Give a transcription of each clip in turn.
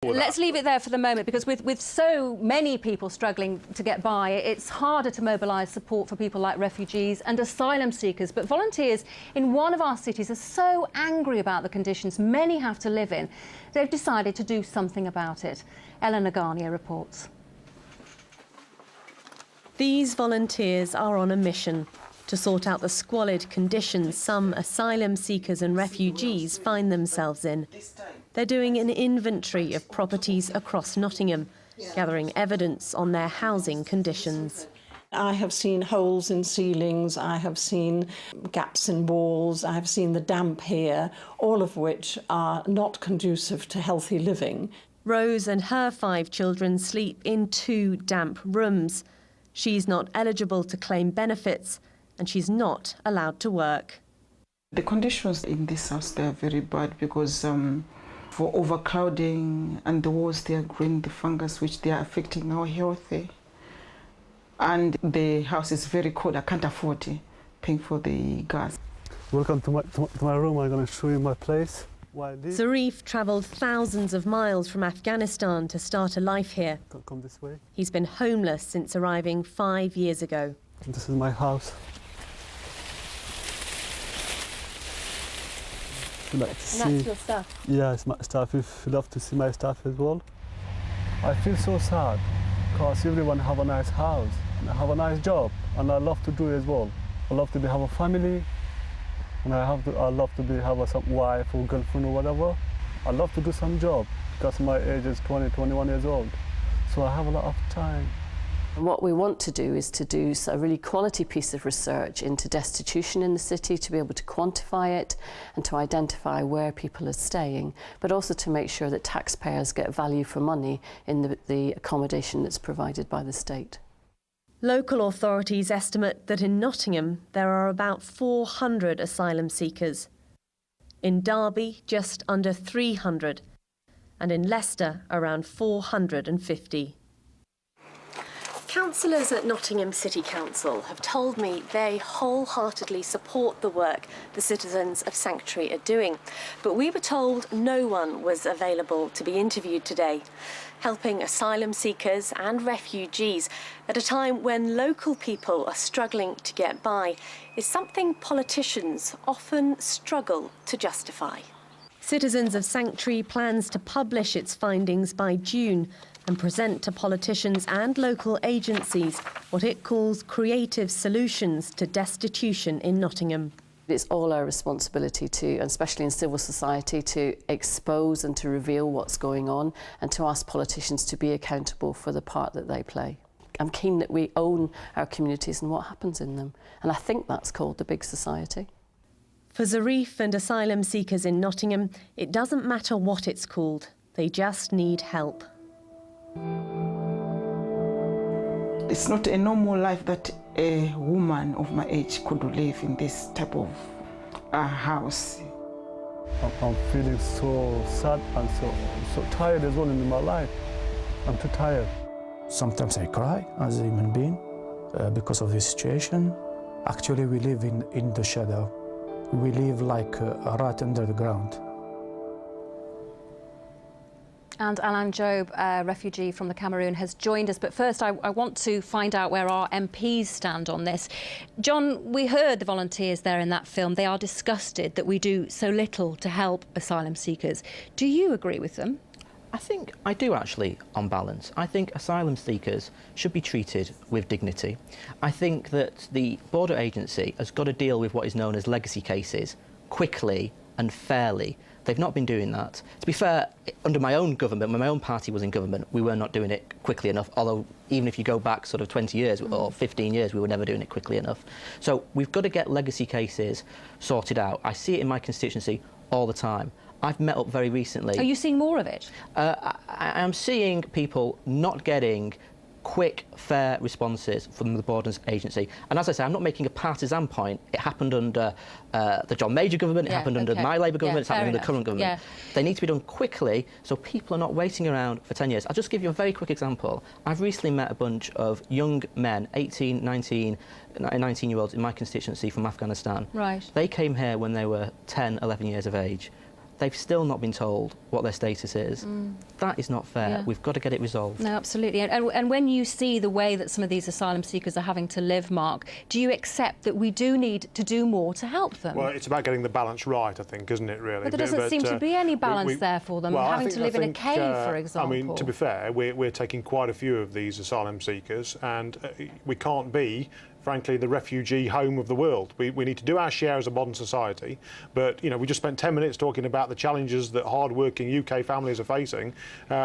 Let's leave it there for the moment, because with so many people struggling to get by, it's harder to mobilise support for people like refugees and asylum seekers. But volunteers in one of our cities are so angry about the conditions many have to live in, they've decided to do something about it. Eleanor Garnier reports. These volunteers are on a mission to sort out the squalid conditions some asylum seekers and refugees find themselves in. They're doing an inventory of properties across Nottingham, gathering evidence on their housing conditions. I have seen holes in ceilings, I have seen gaps in walls, I have seen the damp here, all of which are not conducive to healthy living. Rose and her 5 children sleep in 2 damp rooms. She's not eligible to claim benefits, and she's not allowed to work. The conditions in this house, they are very bad because for overcrowding, and the walls, they are growing the fungus, which they are affecting our health. And the house is very cold. I can't afford paying for the gas. Welcome to my room. I'm going to show you my place. Zarif travelled thousands of miles from Afghanistan to start a life here. Come this way. He's been homeless since arriving 5 years ago. This is my house. And that's your stuff? Yeah, it's my stuff. If you love to see my stuff as well. I feel so sad because everyone have a nice house and I have a nice job, and I love to do it as well. I love to have a family, and I love to have some wife or girlfriend or whatever. I love to do some job because my age is 21 years old, so I have a lot of time. And what we want to do is to do a really quality piece of research into destitution in the city, to be able to quantify it and to identify where people are staying, but also to make sure that taxpayers get value for money in the accommodation that's provided by the state. Local authorities estimate that in Nottingham there are about 400 asylum seekers. In Derby, just under 300, and in Leicester, around 450. Councillors at Nottingham City Council have told me they wholeheartedly support the work the citizens of Sanctuary are doing. But we were told no one was available to be interviewed today, helping asylum seekers and refugees at a time when local people are struggling to get by is something politicians often struggle to justify. Citizens of Sanctuary plans to publish its findings by June and present to politicians and local agencies what it calls creative solutions to destitution in Nottingham. It's all our responsibility to, and especially in civil society, to expose and to reveal what's going on and to ask politicians to be accountable for the part that they play. I'm keen that we own our communities and what happens in them, and I think that's called the big society. For Zarif and asylum seekers in Nottingham, it doesn't matter what it's called, they just need help. It's not a normal life that a woman of my age could live in this type of house. I'm feeling so sad and so tired as well in my life. I'm too tired. Sometimes I cry as a human being because of this situation. Actually, we live in the shadow. We live like a rat under the ground. And Alan Jobe, a refugee from the Cameroon, has joined us. But first, I want to find out where our MPs stand on this. John, we heard the volunteers there in that film. They are disgusted that we do so little to help asylum seekers. Do you agree with them? I think I do, actually, on balance. I think asylum seekers should be treated with dignity. I think that the border agency has got to deal with what is known as legacy cases quickly and fairly. They've not been doing that. To be fair, under my own government, when my own party was in government, we were not doing it quickly enough, although even if you go back sort of 20 years or 15 years, we were never doing it quickly enough. So we've got to get legacy cases sorted out. I see it in my constituency all the time. I've met up very recently. Are you seeing more of it? I am seeing people not getting quick, fair responses from the Borders Agency. And as I say, I'm not making a partisan point. It happened under the John Major government, it happened under my Labour government, it's happening under the current government. They need to be done quickly so people are not waiting around for 10 years. I'll just give you a very quick example. I've recently met a bunch of young men, 18, 19-year-olds in my constituency from Afghanistan. Right. They came here when they were 10, 11 years of age. they've still not been told what their status is. That is not fair. Yeah. We've got to get it resolved. No, absolutely. And when you see the way that some of these asylum seekers are having to live, Mark, do you accept that we do need to do more to help them? Well, it's about getting the balance right, I think, isn't it, really? But there doesn't seem to be any balance there for them, having to live in a cave, for example. I mean, to be fair, we're taking quite a few of these asylum seekers, and we can't be, frankly, the refugee home of the world. We need to do our share as a modern society, but, you know, we just spent 10 minutes talking about the challenges that hard-working UK families are facing.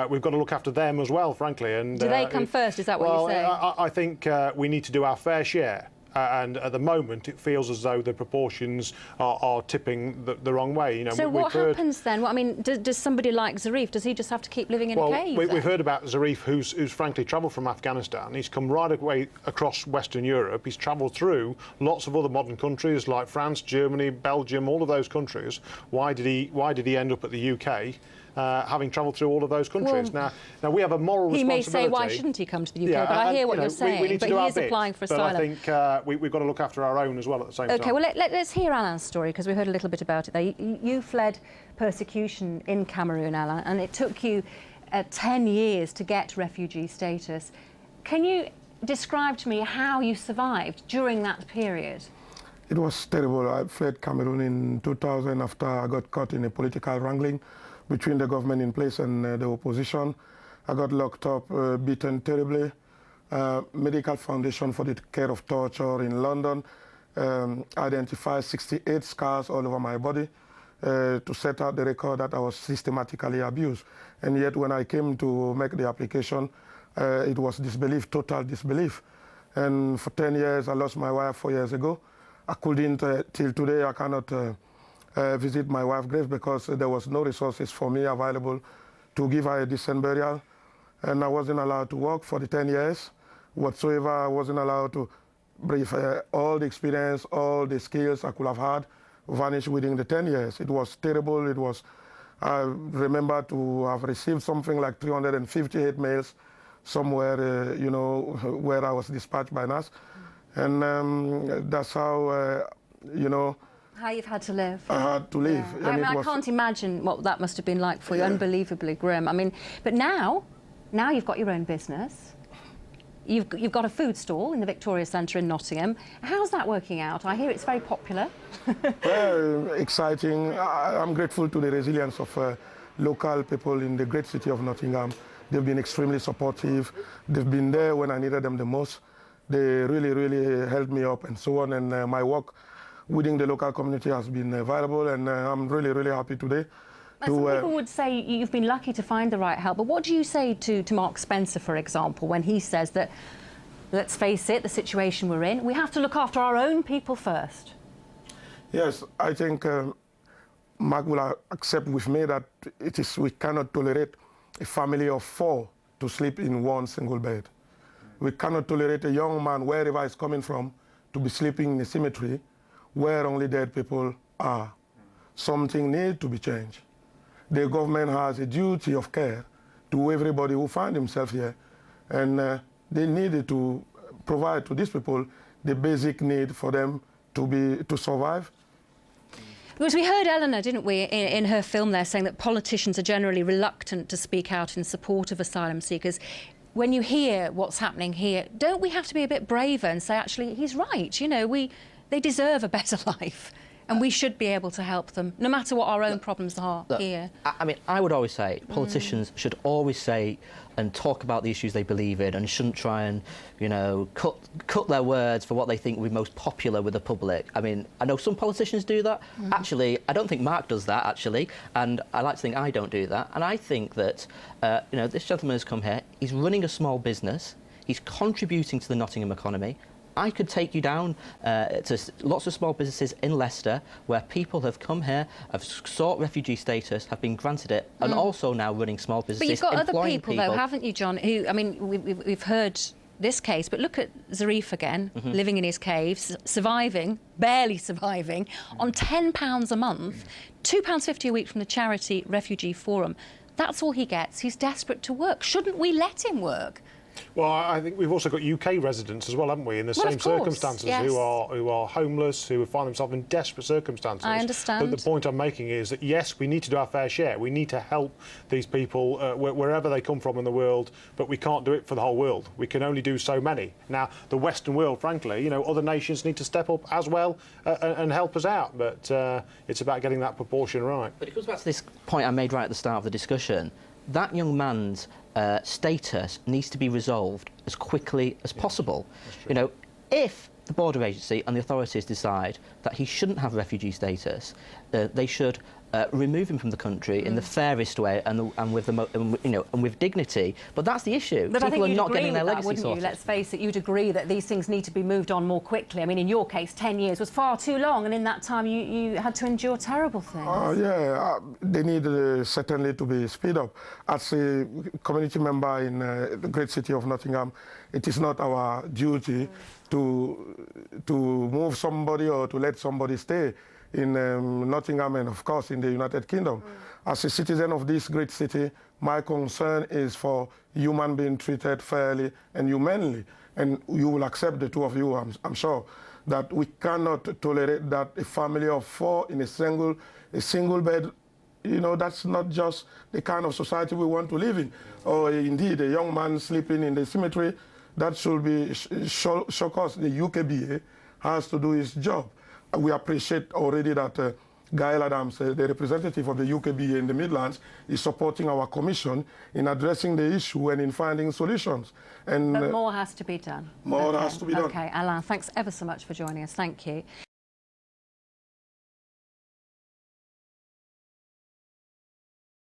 We've got to look after them as well, frankly. And do they come first? Is that what you're saying? I think we need to do our fair share. And at the moment, it feels as though the proportions are tipping the wrong way. You know, so what happens then? Well, I mean, does somebody like Zarif, does he just have to keep living in a cave? We've heard about Zarif, who's frankly travelled from Afghanistan. He's come right away across Western Europe. He's travelled through lots of other modern countries like France, Germany, Belgium, all of those countries. Why did he end up at the UK? Having travelled through all of those countries. Well, now we have a moral responsibility. He may say, why shouldn't he come to the UK? Yeah, but I hear what you know, you're saying. We need to but do he is bit, applying for but asylum. I think we've got to look after our own as well at the same time. OK, well, let's hear Alan's story, because we heard a little bit about it there. You fled persecution in Cameroon, Alan, and it took you 10 years to get refugee status. Can you describe to me how you survived during that period? It was terrible. I fled Cameroon in 2000 after I got caught in a political wrangling between the government in place and the opposition. I got locked up, beaten terribly. Medical Foundation for the Care of Torture in London identified 68 scars all over my body to set out the record that I was systematically abused. And yet when I came to make the application, it was disbelief, total disbelief. And for 10 years, I lost my wife 4 years ago. I couldn't, till today, I cannot visit my wife's grave because there was no resources for me available to give her a decent burial. And I wasn't allowed to work for the 10 years whatsoever. I wasn't allowed to breathe. All the experience, all the skills I could have had vanished within the 10 years. It was terrible. It was, I remember to have received something like 358 mails somewhere, you know, where I was dispatched by NAS. And that's how, you know, how you've had to live. I had to live. Yeah. I mean, I can't imagine what that must have been like for you. Yeah. Unbelievably grim. I mean, but now you've got your own business. You've got a food stall in the Victoria Centre in Nottingham. How's that working out? I hear it's very popular. Well, exciting. I'm grateful to the resilience of local people in the great city of Nottingham. They've been extremely supportive. They've been there when I needed them the most. They really, really helped me up and so on. And my work within the local community has been valuable, and I'm really, really happy today. Some people would say you've been lucky to find the right help, but what do you say to Mark Spencer, for example, when he says that, let's face it, the situation we're in, we have to look after our own people first? Yes, I think Mark will accept with me that we cannot tolerate a family of 4 to sleep in one single bed. We cannot tolerate a young man, wherever he's coming from, to be sleeping in a cemetery where only dead people are. Something needs to be changed. The government has a duty of care to everybody who find himself here, and they needed to provide to these people the basic need for them to survive. Because we heard Eleanor, didn't we, in her film there, saying that politicians are generally reluctant to speak out in support of asylum seekers. When you hear what's happening here, don't we have to be a bit braver and say, actually, he's right, you know, they deserve a better life, and we should be able to help them, no matter what our own problems are here? I mean, I would always say politicians should always say and talk about the issues they believe in, and shouldn't try and, you know, cut their words for what they think would be most popular with the public. I mean, I know some politicians do that. Actually, I don't think Mark does that, actually, and I like to think I don't do that. And I think that, you know, this gentleman has come here, he's running a small business, he's contributing to the Nottingham economy. I could take you down to lots of small businesses in Leicester where people have come here, have sought refugee status, have been granted it, and also now running small businesses. But you've got other people, though, haven't you, John, who, I mean, we've heard this case, but look at Zarif again, living in his caves, surviving, barely surviving, on £10 a month, £2.50 a week from the charity Refugee Forum. That's all he gets. He's desperate to work. Shouldn't we let him work? Well, I think we've also got UK residents as well, haven't we, in the Well, same of course, circumstances, yes. who are homeless, who find themselves in desperate circumstances. I understand. But the point I'm making is that, yes, we need to do our fair share. We need to help these people wherever they come from in the world, but we can't do it for the whole world. We can only do so many. Now, the Western world, frankly, you know, other nations need to step up as well and help us out, but it's about getting that proportion right. But it goes back to this point I made right at the start of the discussion. That young man's status needs to be resolved as quickly as possible. You know, if the border agency and the authorities decide that he shouldn't have refugee status, they should remove him from the country in the fairest way and with dignity. But that's the issue. But People I think are not getting their that, legacy wouldn't sorted. you? Let's face it, you'd agree that these things need to be moved on more quickly. I mean, in your case, 10 years was far too long, and in that time you had to endure terrible things. They need certainly to be speed up. As a community member in the great city of Nottingham, it is not our duty to move somebody or to let somebody stay in Nottingham and, of course, in the United Kingdom. As a citizen of this great city, my concern is for human being treated fairly and humanely. And you will accept, the two of you, I'm sure, that we cannot tolerate that a family of 4 in a single bed, you know, that's not just the kind of society we want to live in. Or indeed, a young man sleeping in the cemetery, that should be shock us. The UKBA has to do its job. We appreciate already that Gail Adams, the representative of the UKBA in the Midlands, is supporting our commission in addressing the issue and in finding solutions. And But more has to be done. More has to be done. OK, Alain, thanks ever so much for joining us. Thank you.